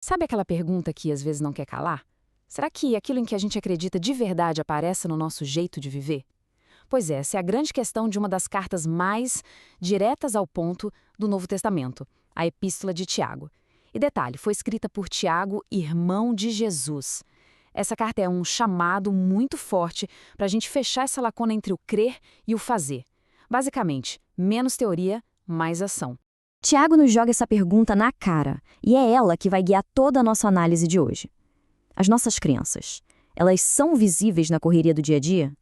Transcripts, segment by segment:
Sabe aquela pergunta que às vezes não quer calar? Será que aquilo em que a gente acredita de verdade aparece no nosso jeito de viver? Pois é, essa é a grande questão de uma das cartas mais diretas ao ponto do Novo Testamento, a Epístola de Tiago. E detalhe, foi escrita por Tiago, irmão de Jesus. Essa carta é um chamado muito forte para a gente fechar essa lacuna entre o crer e o fazer. Basicamente, menos teoria, mais ação. Tiago nos joga essa pergunta na cara, e é ela que vai guiar toda a nossa análise de hoje. As nossas crenças, elas são visíveis na correria do dia a dia?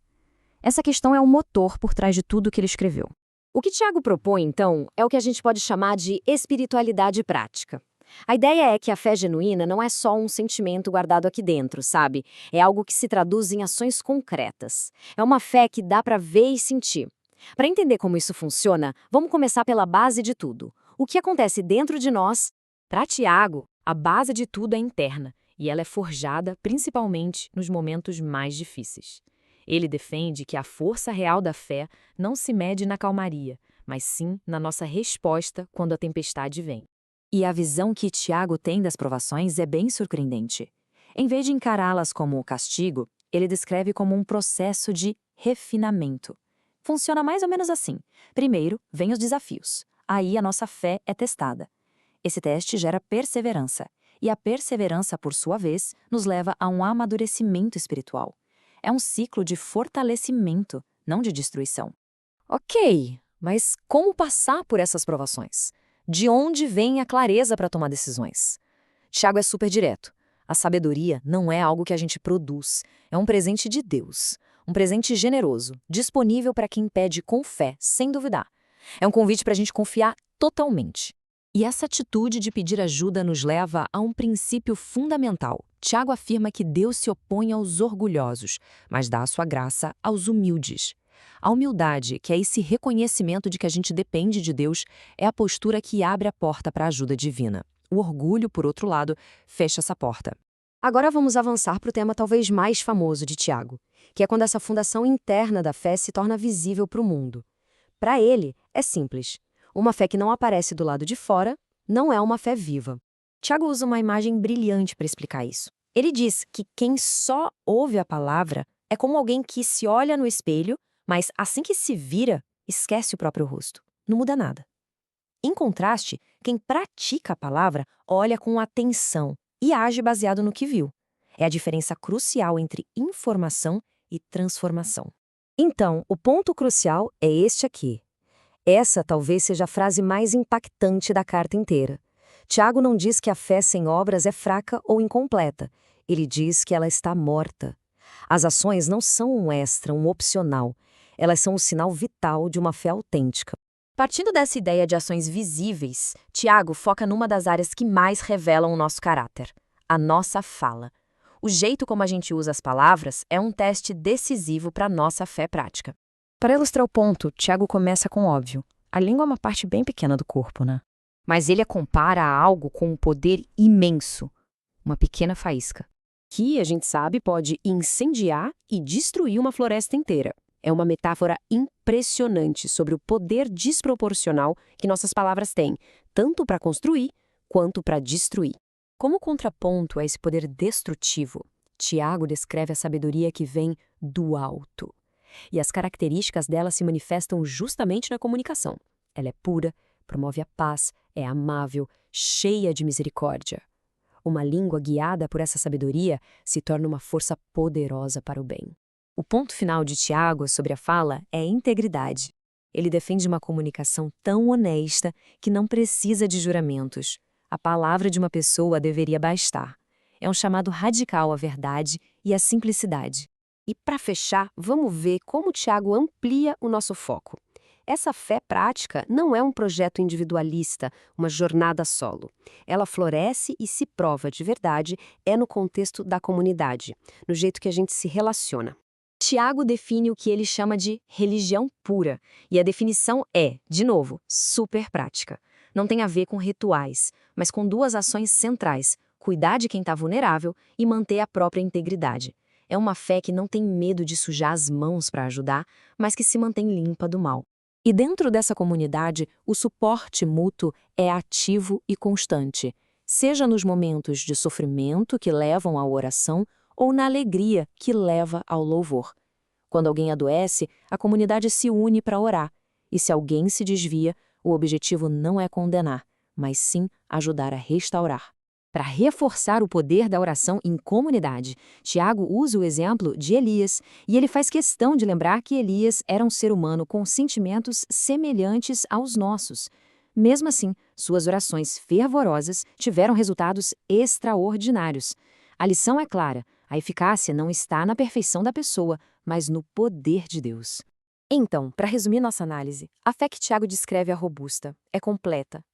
Essa questão é o motor por trás de tudo que ele escreveu. O que Tiago propõe, então, é o que a gente pode chamar de espiritualidade prática. A ideia é que a fé genuína não é só um sentimento guardado aqui dentro, sabe? É algo que se traduz em ações concretas. É uma fé que dá para ver e sentir. Para entender como isso funciona, vamos começar pela base de tudo. O que acontece dentro de nós? Para Tiago, a base de tudo é interna, e ela é forjada principalmente nos momentos mais difíceis. Ele defende que a força real da fé não se mede na calmaria, mas sim na nossa resposta quando a tempestade vem. E a visão que Tiago tem das provações é bem surpreendente. Em vez de encará-las como castigo, ele descreve como um processo de refinamento. Funciona mais ou menos assim. Primeiro, vêm os desafios. Aí a nossa fé é testada. Esse teste gera perseverança. E a perseverança, por sua vez, nos leva a um amadurecimento espiritual. É um ciclo de fortalecimento, não de destruição. Ok, mas como passar por essas provações? De onde vem a clareza para tomar decisões? Tiago é super direto. A sabedoria não é algo que a gente produz, é um presente de Deus. Um presente generoso, disponível para quem pede com fé, sem duvidar. É um convite para a gente confiar totalmente. E essa atitude de pedir ajuda nos leva a um princípio fundamental. Tiago afirma que Deus se opõe aos orgulhosos, mas dá a sua graça aos humildes. A humildade, que é esse reconhecimento de que a gente depende de Deus, é a postura que abre a porta para a ajuda divina. O orgulho, por outro lado, fecha essa porta. Agora vamos avançar para o tema talvez mais famoso de Tiago, que é quando essa fundação interna da fé se torna visível para o mundo. Para ele, é simples. Uma fé que não aparece do lado de fora não é uma fé viva. Tiago usa uma imagem brilhante para explicar isso. Ele diz que quem só ouve a palavra é como alguém que se olha no espelho, mas assim que se vira, esquece o próprio rosto. Não muda nada. Em contraste, quem pratica a palavra olha com atenção e age baseado no que viu. É a diferença crucial entre informação e transformação. Então, o ponto crucial é este aqui. Essa talvez seja a frase mais impactante da carta inteira. Tiago não diz que a fé sem obras é fraca ou incompleta. Ele diz que ela está morta. As ações não são um extra, um opcional. Elas são um sinal vital de uma fé autêntica. Partindo dessa ideia de ações visíveis, Tiago foca numa das áreas que mais revelam o nosso caráter: a nossa fala. O jeito como a gente usa as palavras é um teste decisivo para a nossa fé prática. Para ilustrar o ponto, Tiago começa com o óbvio. A língua é uma parte bem pequena do corpo, né? Mas ele a compara a algo com um poder imenso, uma pequena faísca, Que, a gente sabe, pode incendiar e destruir uma floresta inteira. É uma metáfora impressionante sobre o poder desproporcional que nossas palavras têm, tanto para construir quanto para destruir. Como contraponto a esse poder destrutivo, Tiago descreve a sabedoria que vem do alto. E as características dela se manifestam justamente na comunicação. Ela é pura, promove a paz, é amável, cheia de misericórdia. Uma língua guiada por essa sabedoria se torna uma força poderosa para o bem. O ponto final de Tiago sobre a fala é a integridade. Ele defende uma comunicação tão honesta que não precisa de juramentos. A palavra de uma pessoa deveria bastar. É um chamado radical à verdade e à simplicidade. E para fechar, vamos ver como Tiago amplia o nosso foco. Essa fé prática não é um projeto individualista, uma jornada solo. Ela floresce e se prova de verdade no contexto da comunidade, no jeito que a gente se relaciona. Tiago define o que ele chama de religião pura, e a definição é, de novo, super prática. Não tem a ver com rituais, mas com duas ações centrais: cuidar de quem está vulnerável e manter a própria integridade. É uma fé que não tem medo de sujar as mãos para ajudar, mas que se mantém limpa do mal. E dentro dessa comunidade, o suporte mútuo é ativo e constante. seja nos momentos de sofrimento que levam à oração ou na alegria que leva ao louvor. Quando alguém adoece, a comunidade se une para orar, e se alguém se desvia, o objetivo não é condenar, mas sim ajudar a restaurar. Para reforçar o poder da oração em comunidade, Tiago usa o exemplo de Elias, e ele faz questão de lembrar que Elias era um ser humano com sentimentos semelhantes aos nossos. Mesmo assim, suas orações fervorosas tiveram resultados extraordinários. A lição é clara: a eficácia não está na perfeição da pessoa, mas no poder de Deus. Então, para resumir nossa análise, a fé que Tiago descreve é robusta, é completa.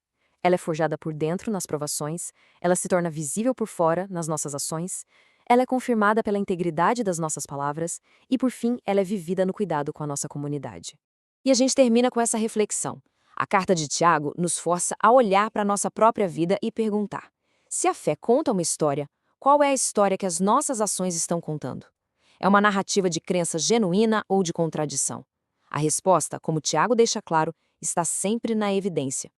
Ela é forjada por dentro nas provações, ela se torna visível por fora nas nossas ações, ela é confirmada pela integridade das nossas palavras e, por fim, ela é vivida no cuidado com a nossa comunidade. E a gente termina com essa reflexão. A carta de Tiago nos força a olhar para a nossa própria vida e perguntar: se a fé conta uma história, qual é a história que as nossas ações estão contando? É uma narrativa de crença genuína ou de contradição? A resposta, como Tiago deixa claro, está sempre na evidência.